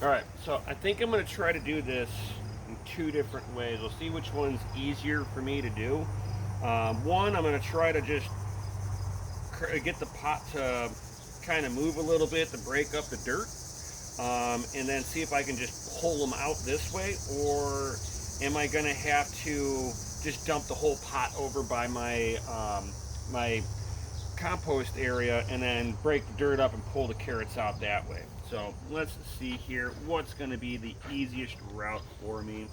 All right, so I think I'm going to try to do this in two different ways. We'll see which one's easier for me to do. One, I'm going to try to just get the pot to kind of move a little bit to break up the dirt, and then see if I can just pull them out this way, or am I going to have to just dump the whole pot over by my compost area and then break the dirt up and pull the carrots out that way. So let's see here what's going to be the easiest route for me.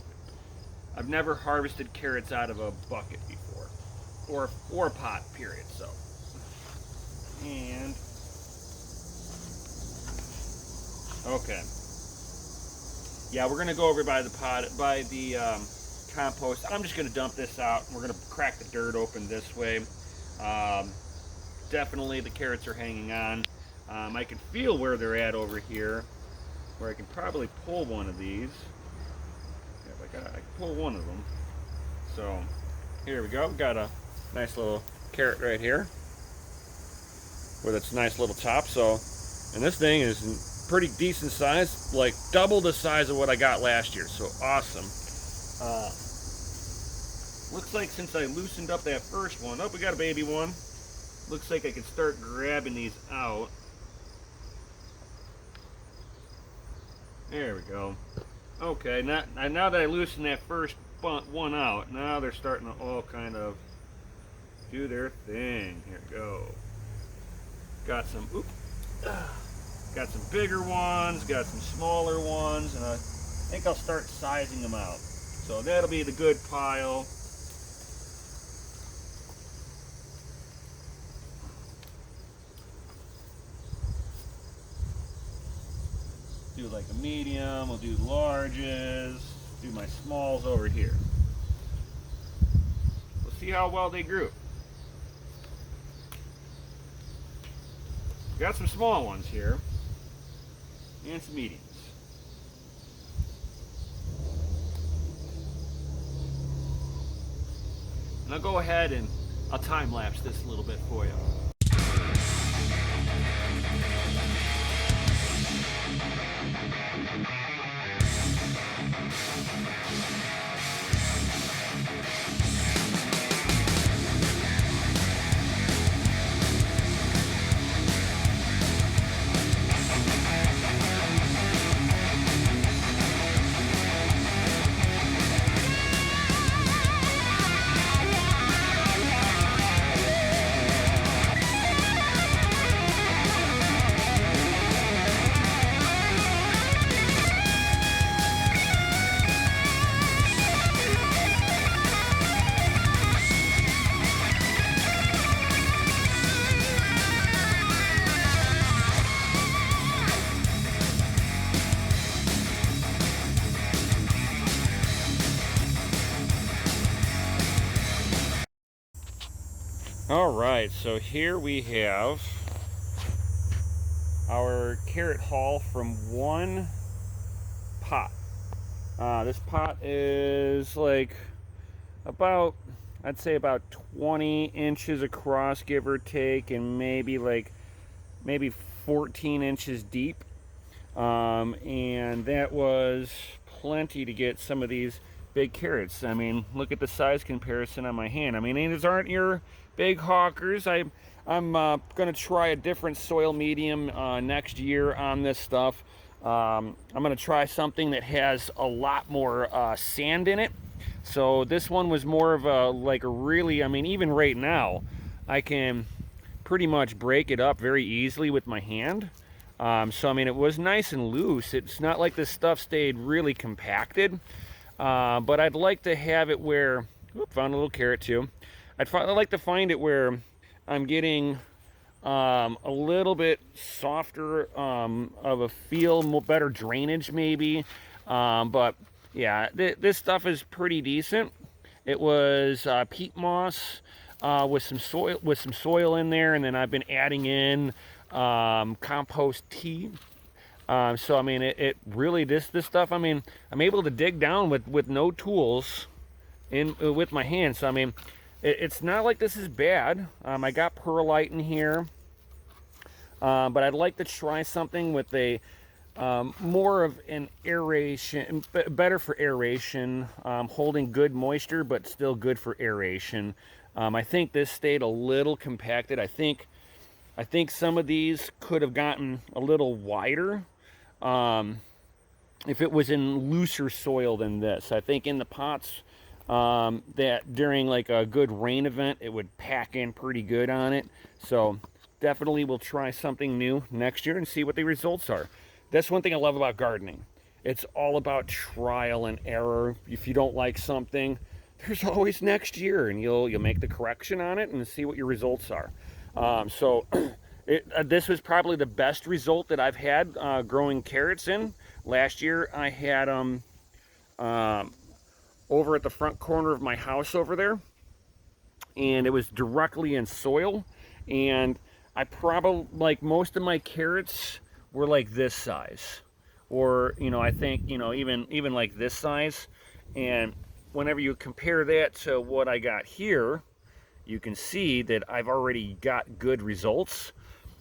I've never harvested carrots out of a bucket before, or a pot, period. So, and okay, yeah, we're gonna go over by the pot, by the compost. I'm just gonna dump this out. We're gonna crack the dirt open this way. Um, Definitely the carrots are hanging on. I can feel where they're at over here, where I can probably pull one of these. Yeah, I can pull one of them. So here we go. Got a nice little carrot right here with its nice little top. So, and this thing is pretty decent size, like double the size of what I got last year. So awesome. Looks like since I loosened up that first one, oh, we got a baby one. Looks like I can start grabbing these out. There we go. Okay, now that I loosened that first one out, now they're starting to all kind of do their thing. Here we go. Got some, got some bigger ones, got some smaller ones, and I think I'll start sizing them out. So that'll be the good pile. Do like a medium, we'll do larges, do my smalls over here. We'll see how well they grew. Got some small ones here, and some mediums. And I'll go ahead and I'll time lapse this a little bit for you. All right, so here we have our carrot haul from one pot. This pot is like about, I'd say about 20 inches across, give or take, and maybe 14 inches deep. And that was plenty to get some of these big carrots. I mean, look at the size comparison on my hand. I mean, these aren't your big hawkers. I'm going to try a different soil medium next year on this stuff. I'm going to try something that has a lot more sand in it. So this one was more of a really, I mean, even right now, I can pretty much break it up very easily with my hand. So I mean, it was nice and loose. It's not like this stuff stayed really compacted. But I'd like to have it where, found a little carrot too. I'd like to find it where I'm getting a little bit softer of a feel, better drainage maybe. But yeah, this stuff is pretty decent. It was peat moss with some soil in there, and then I've been adding in compost tea. So I mean, it really, this stuff, I mean, I'm able to dig down with no tools with my hands. So I mean, it's not like this is bad. I got perlite in here, but I'd like to try something with a more of an aeration, better for aeration, holding good moisture, but still good for aeration. I think this stayed a little compacted. I think some of these could have gotten a little wider if it was in looser soil than this. I think in the pots that during like a good rain event, it would pack in pretty good on it. So definitely we'll try something new next year and see what the results are. That's one thing I love about gardening. It's all about trial and error. If you don't like something, there's always next year, and you'll make the correction on it and see what your results are. This was probably the best result that I've had growing carrots in. Last year I had them over at the front corner of my house over there, and it was directly in soil, and I probably, like, most of my carrots were like this size, or I think even like this size. And whenever you compare that to what I got here, you can see that I've already got good results.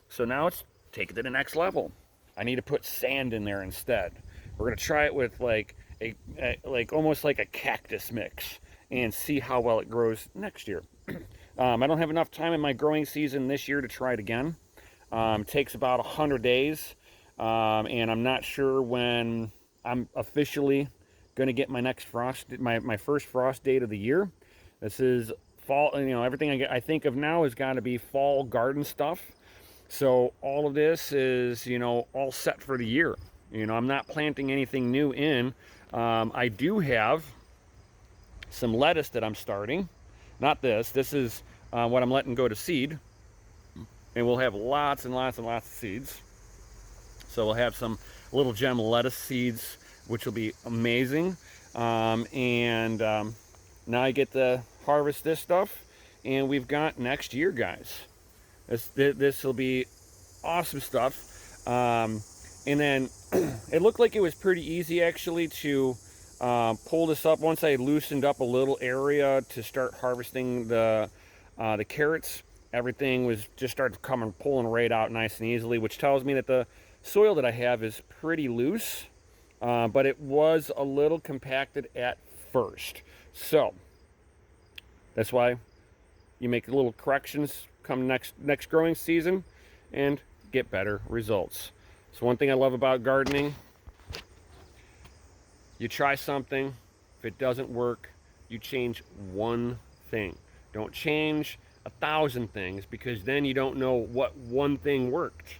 So now it's take it to the next level. I need to put sand in there instead. We're gonna try it with like like almost like a cactus mix and see how well it grows next year. I don't have enough time in my growing season this year to try it again. It takes about 100 days, and I'm not sure when I'm officially going to get my next my first frost date of the year. This is fall. Everything I think of now has got to be fall garden stuff. So all of this is all set for the year. I'm not planting anything new in. I do have some lettuce that I'm starting. Not this. This is what I'm letting go to seed. And we'll have lots and lots and lots of seeds. So we'll have some little gem lettuce seeds, which will be amazing. Now I get to harvest this stuff, and we've got next year, guys. This will be awesome stuff. And then it looked like it was pretty easy actually to pull this up once I loosened up a little area to start harvesting the carrots. Everything was just started pulling right out nice and easily, which tells me that the soil that I have is pretty loose, but it was a little compacted at first. So that's why you make little corrections come next growing season and get better results. So one thing I love about gardening, you try something, if it doesn't work, you change one thing. Don't change 1,000 things, because then you don't know what one thing worked.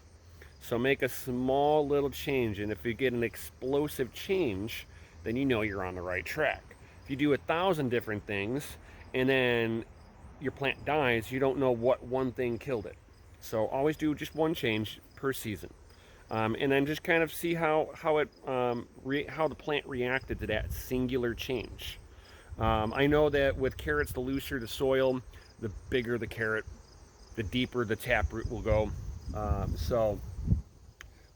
So make a small little change, and if you get an explosive change, then you know you're on the right track. If you do 1,000 different things and then your plant dies, you don't know what one thing killed it. So always do just one change per season, and then just kind of see how the plant reacted to that singular change. I know that with carrots, the looser the soil, the bigger the carrot, the deeper the taproot will go. So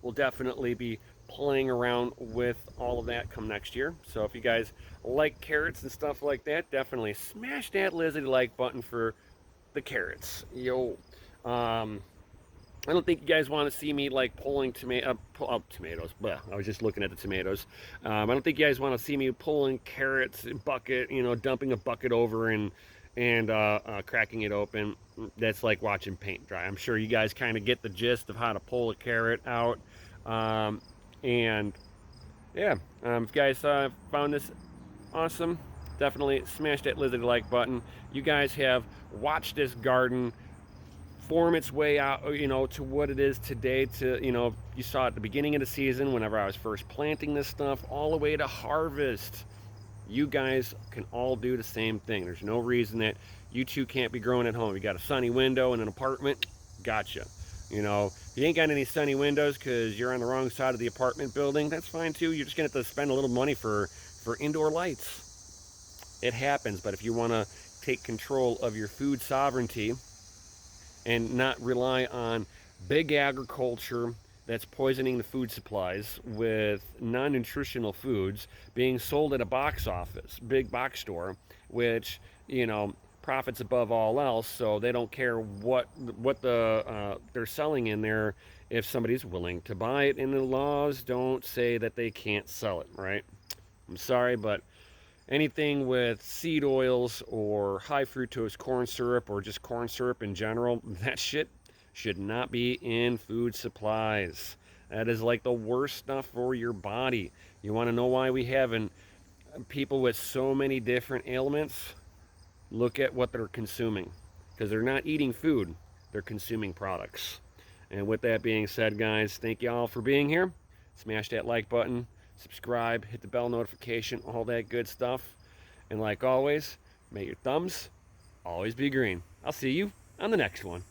we'll definitely be playing around with all of that come next year. So if you guys like carrots and stuff like that, definitely smash that like button for the carrots. Yo. I don't think you guys want to see me like pulling tomatoes. Bleh, I was just looking at the tomatoes. I don't think you guys want to see me pulling carrots, bucket, dumping a bucket over and cracking it open. That's like watching paint dry. I'm sure you guys kind of get the gist of how to pull a carrot out. And yeah, if you guys found this awesome, definitely smash that like button. You guys have watched this garden form its way out, to what it is today. You saw at the beginning of the season, whenever I was first planting this stuff, all the way to harvest. You guys can all do the same thing. There's no reason that you two can't be growing at home. You got a sunny window in an apartment, gotcha. If you ain't got any sunny windows because you're on the wrong side of the apartment building, that's fine too. You're just gonna have to spend a little money for indoor lights. It happens. But if you want to take control of your food sovereignty and not rely on big agriculture that's poisoning the food supplies with non-nutritional foods being sold at a box office, big box store, which, profits above all else, so they don't care what they're selling in there if somebody's willing to buy it, and the laws don't say that they can't sell it, right? I'm sorry, but anything with seed oils or high fructose corn syrup or just corn syrup in general, that shit should not be in food supplies. That is like the worst stuff for your body. You want to know why we have people with so many different ailments? Look at what they're consuming, because they're not eating food, they're consuming products. And with that being said, guys, thank you all for being here. Smash that like button, subscribe, hit the bell notification, all that good stuff. And like always, may your thumbs always be green. I'll see you on the next one.